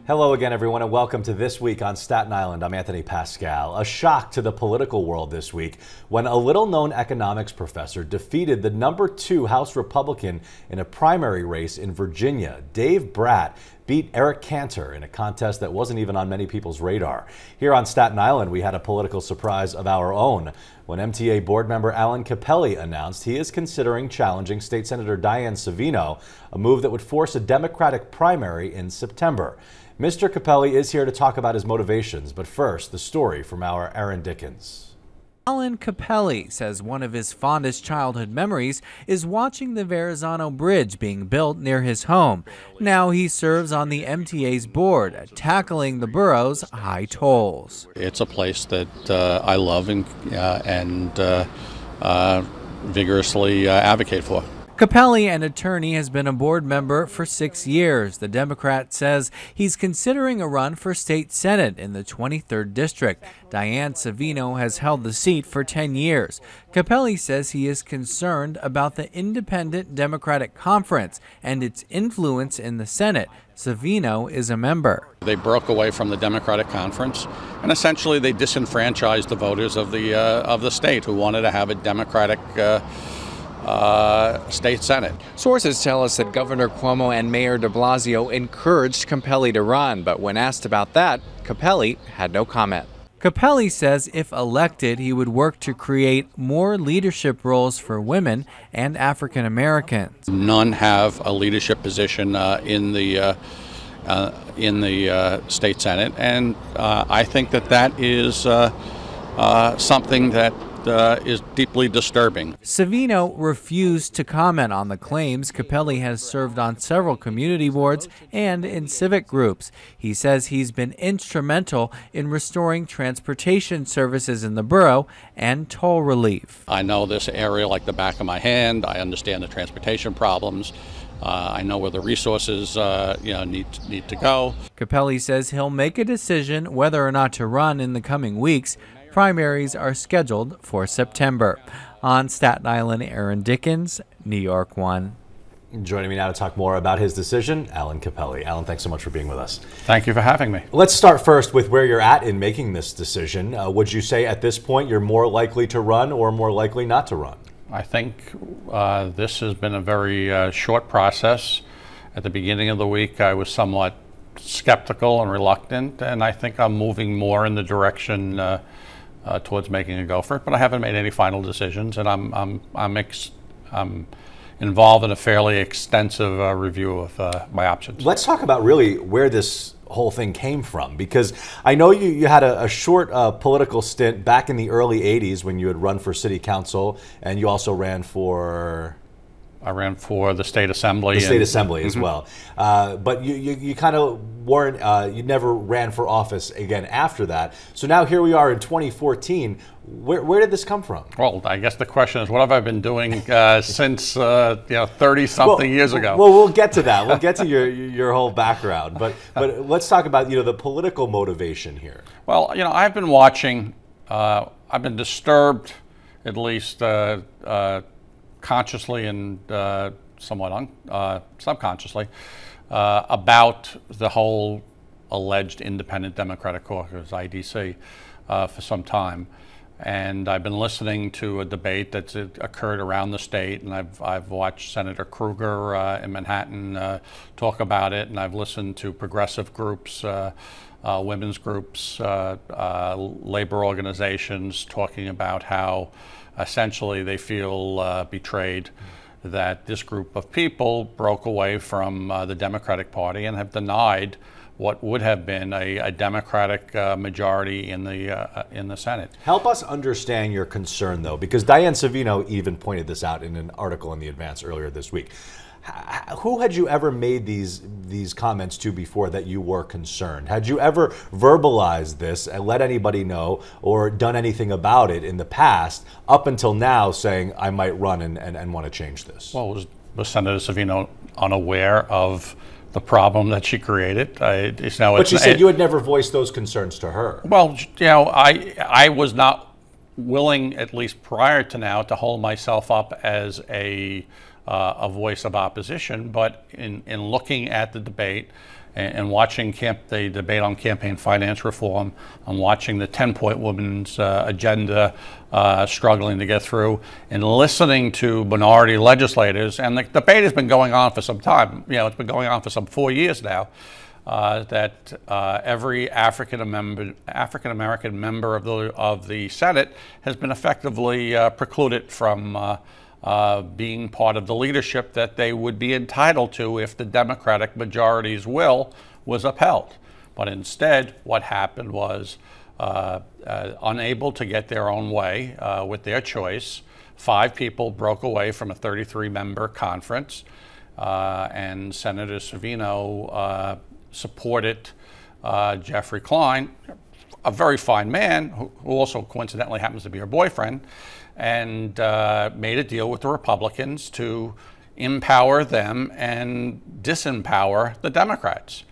Hello again, everyone, and welcome to This Week on Staten Island. I'm Anthony Pascal. A shock to the political world this week when a little-known economics professor defeated the #2 House Republican in a primary race in Virginia. Dave Bratt beat Eric Cantor in a contest that wasn't even on many people's radar. Here on Staten Island, we had a political surprise of our own when MTA board member Allen Cappelli announced he is considering challenging State Senator Diane Savino, a move that would force a Democratic primary in September. Mr. Cappelli is here to talk about his motivations, but first, the story from our Aaron Dickens. Allen Cappelli says one of his fondest childhood memories is watching the Verrazano Bridge being built near his home. Now he serves on the MTA's board, tackling the borough's high tolls. It's a place that I love and vigorously advocate for. Cappelli, an attorney, has been a board member for 6 years. The Democrat says he's considering a run for state senate in the 23rd district. Diane Savino has held the seat for 10 years. Cappelli says he is concerned about the Independent Democratic Conference and its influence in the Senate. Savino is a member. They broke away from the Democratic Conference, and essentially they disenfranchised the voters of the state who wanted to have a Democratic state senate. Sources tell us that Governor Cuomo and Mayor de Blasio encouraged Cappelli to run, but when asked about that, Cappelli had no comment. Cappelli says if elected, he would work to create more leadership roles for women and African Americans. None have a leadership position in the state senate, and I think that is something that is deeply disturbing. Savino refused to comment on the claims. Cappelli has served on several community boards and in civic groups. He says he's been instrumental in restoring transportation services in the borough and toll relief. I know this area like the back of my hand. I understand the transportation problems. I know where the resources need to go. Cappelli says he'll make a decision whether or not to run in the coming weeks. Primaries are scheduled for September. On Staten Island, Aaron Dickens, New York 1. Joining me now to talk more about his decision, Allen Cappelli. Allen, thanks so much for being with us. Thank you for having me. Let's start first with where you're at in making this decision. Would you say at this point you're more likely to run or more likely not to run? I think this has been a very short process. At the beginning of the week, I was somewhat skeptical and reluctant, and I think I'm moving more in the direction towards making a go for it, but I haven't made any final decisions, and I'm involved in a fairly extensive review of my options. Let's talk about really where this whole thing came from, because I know you had a short political stint back in the early 80s when you had run for city council, and you also ran for... I ran for the state assembly. The state assembly as well. But you kind of weren't, you never ran for office again after that. So now here we are in 2014. Where did this come from? Well, I guess the question is, what have I been doing since 30-something years ago? Well, we'll get to that. We'll get to your whole background. But let's talk about the political motivation here. Well, I've been watching. I've been disturbed, at least consciously and somewhat subconsciously, about the whole alleged Independent Democratic Caucus, IDC, for some time. And I've been listening to a debate that's occurred around the state, and I've watched Senator Kruger in Manhattan talk about it, and I've listened to progressive groups, women's groups, labor organizations talking about how essentially they feel betrayed that this group of people broke away from the Democratic Party and have denied what would have been a Democratic majority in the Senate. Help us understand your concern, though, because Diane Savino even pointed this out in an article in The Advance earlier this week. Who had you ever made these comments to before that you were concerned? Had you ever verbalized this and let anybody know or done anything about it in the past up until now, saying I might run and want to change this? Well, was Senator Savino unaware of the problem that she created? But she said you had never voiced those concerns to her. Well, I was not willing, at least prior to now, to hold myself up as a voice of opposition, but in looking at the debate and watching the debate on campaign finance reform, and watching the 10-point women's agenda struggling to get through, and listening to minority legislators. And the debate has been going on for some time. It's been going on for some 4 years now. That every African American member of the Senate has been effectively precluded from being part of the leadership that they would be entitled to if the Democratic majority's will was upheld. But instead, what happened was, unable to get their own way with their choice, 5 people broke away from a 33-member conference, and Senator Savino supported Jeffrey Klein, a very fine man who also coincidentally happens to be her boyfriend, and made a deal with the Republicans to empower them and disempower the Democrats.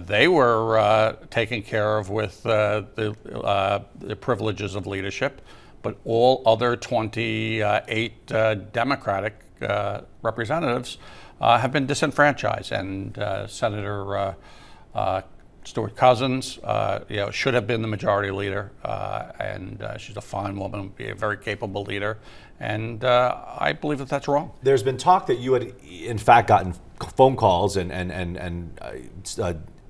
They were taken care of with the privileges of leadership, but all other 28 Democratic representatives have been disenfranchised, and Senator Stuart Cousins, should have been the majority leader, and she's a fine woman, be a very capable leader, and I believe that that's wrong. There's been talk that you had, in fact, gotten phone calls, and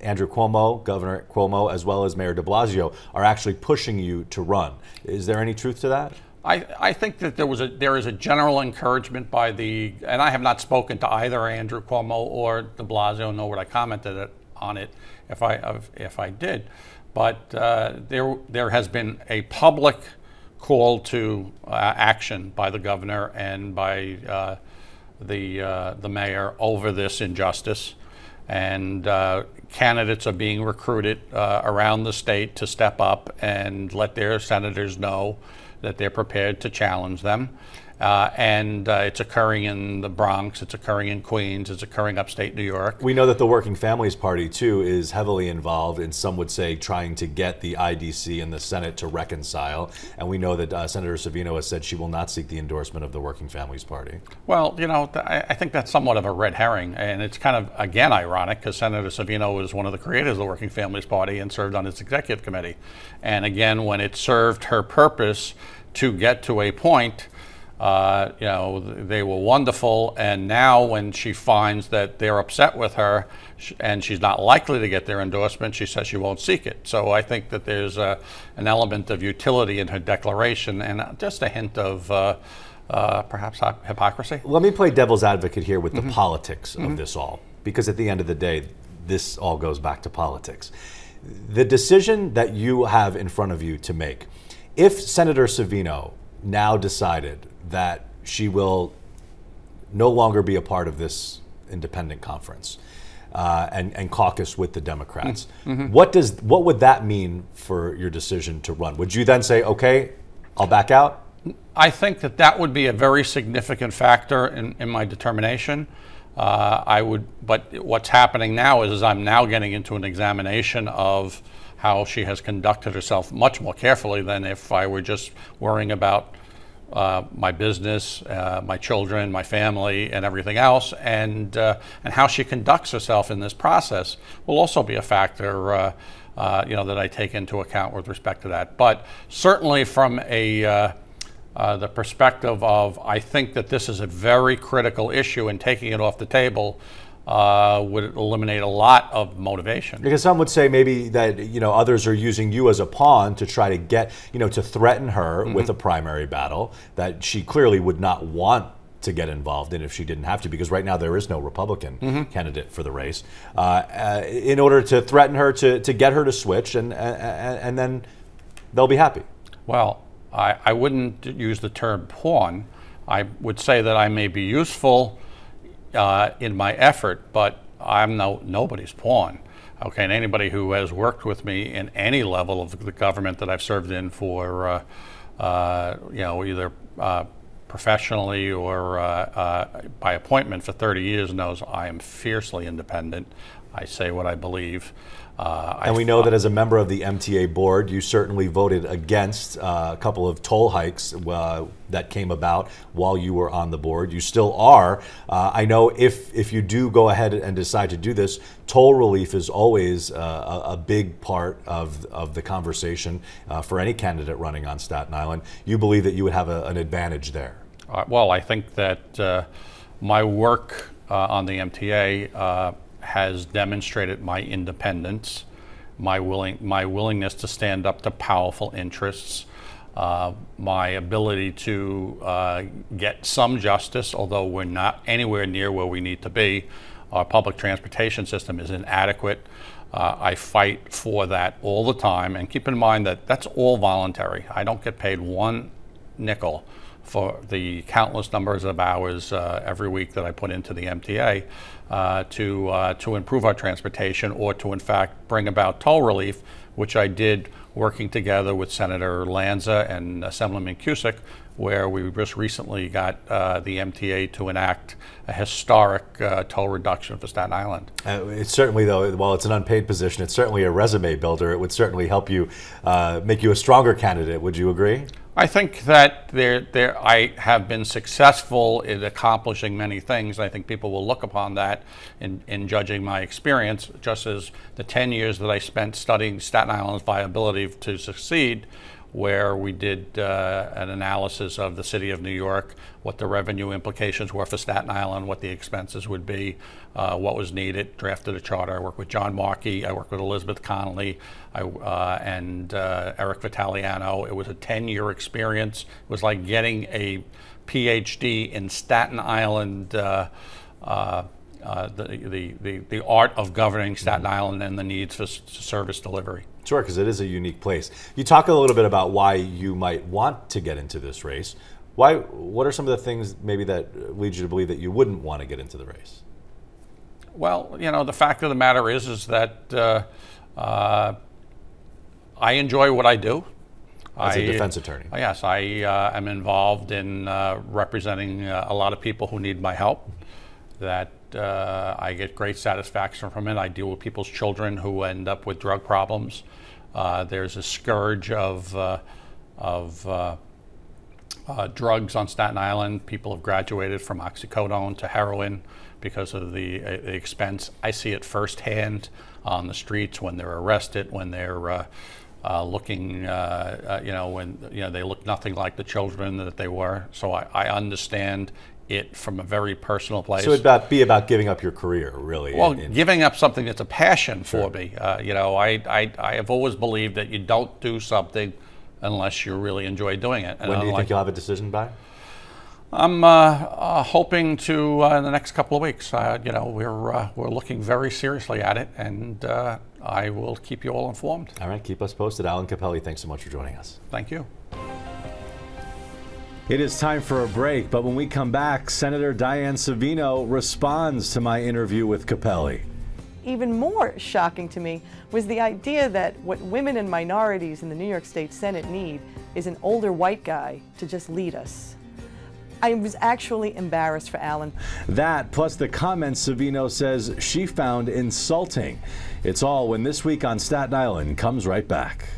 Andrew Cuomo, Governor Cuomo, as well as Mayor de Blasio are actually pushing you to run. Is there any truth to that? I think that there is a general encouragement by and I have not spoken to either Andrew Cuomo or de Blasio, nor would I commented on it if I did, but there has been a public call to action by the governor and by the mayor over this injustice, and candidates are being recruited around the state to step up and let their senators know that they're prepared to challenge them. And it's occurring in the Bronx, it's occurring in Queens, it's occurring upstate New York. We know that the Working Families Party, too, is heavily involved in, some would say, trying to get the IDC and the Senate to reconcile. And we know that Senator Savino has said she will not seek the endorsement of the Working Families Party. Well, I think that's somewhat of a red herring. And it's kind of, again, ironic, because Senator Savino was one of the creators of the Working Families Party and served on its executive committee. And again, when it served her purpose to get to a point, they were wonderful, and now when she finds that they're upset with her and she's not likely to get their endorsement, she says she won't seek it. So I think that there's an element of utility in her declaration and just a hint of perhaps hypocrisy. Let me play devil's advocate here with the politics of this all, because at the end of the day, this all goes back to politics. The decision that you have in front of you to make, if Senator Savino now decided that she will no longer be a part of this independent conference and caucus with the Democrats, what would that mean for your decision to run? Would you then say, okay, I'll back out? I think that would be a very significant factor in my determination. But what's happening now is I'm now getting into an examination of how she has conducted herself much more carefully than if I were just worrying about my business, my children, my family, and everything else, and how she conducts herself in this process will also be a factor, that I take into account with respect to that. But certainly from the perspective of, I think that this is a very critical issue, and taking it off the table would eliminate a lot of motivation. Because some would say maybe that others are using you as a pawn to try to get to threaten her with a primary battle that she clearly would not want to get involved in if she didn't have to, because right now there is no Republican candidate for the race, in order to threaten her to get her to switch, and then they'll be happy. Well, I wouldn't use the term pawn. I would say that I may be useful in my effort, but I'm nobody's pawn. Okay, and anybody who has worked with me in any level of the government that I've served in for, either professionally or by appointment for 30 years knows I am fiercely independent. I say what I believe. And we know that as a member of the MTA board, you certainly voted against a couple of toll hikes that came about while you were on the board. You still are. I know if you do go ahead and decide to do this, toll relief is always a big part of the conversation for any candidate running on Staten Island. You believe that you would have an advantage there? Well, I think that my work on the MTA has demonstrated my independence, my willingness to stand up to powerful interests, my ability to get some justice, although we're not anywhere near where we need to be. Our public transportation system is inadequate. I fight for that all the time, and keep in mind that that's all voluntary. I don't get paid one nickel for the countless numbers of hours every week that I put into the MTA to improve our transportation, or to in fact bring about toll relief, which I did working together with Senator Lanza and Assemblyman Cusick, where we just recently got the MTA to enact a historic toll reduction for Staten Island. It's certainly, though, while it's an unpaid position, it's certainly a resume builder. It would certainly help you, make you a stronger candidate. Would you agree? I think that I have been successful in accomplishing many things. I think people will look upon that in judging my experience, just as the 10 years that I spent studying Staten Island's viability to succeed, where we did an analysis of the city of New York, what the revenue implications were for Staten Island, what the expenses would be, what was needed, drafted a charter. I worked with John Markey, I worked with Elizabeth Connolly, and Eric Vitaliano. It was a 10-year experience. It was like getting a PhD in Staten Island, the art of governing Staten Island and the needs for service delivery. Sure, because it is a unique place. You talk a little bit about why you might want to get into this race. What are some of the things maybe that lead you to believe that you wouldn't want to get into the race? Well, you know, the fact of the matter is that I enjoy what I do. As a defense attorney. Yes, I am involved in representing a lot of people who need my help. That I get great satisfaction from it. I deal with people's children who end up with drug problems. There's a scourge of drugs on Staten Island. People have graduated from oxycodone to heroin because of the expense. I see it firsthand on the streets when they're arrested, when they're looking, when they look nothing like the children that they were. So I understand it from a very personal place. So it'd be about giving up your career, really. Well, giving up something that's a passion for me. I have always believed that you don't do something unless you really enjoy doing it. And when do you think you'll have a decision by? I'm hoping to in the next couple of weeks. We're looking very seriously at it, and I will keep you all informed. All right, keep us posted. Allen Cappelli, thanks so much for joining us. Thank you. It is time for a break, but when we come back, Senator Diane Savino responds to my interview with Cappelli. Even more shocking to me was the idea that what women and minorities in the New York State Senate need is an older white guy to just lead us. I was actually embarrassed for Allen. That, plus the comments Savino says she found insulting. It's all when This Week on Staten Island comes right back.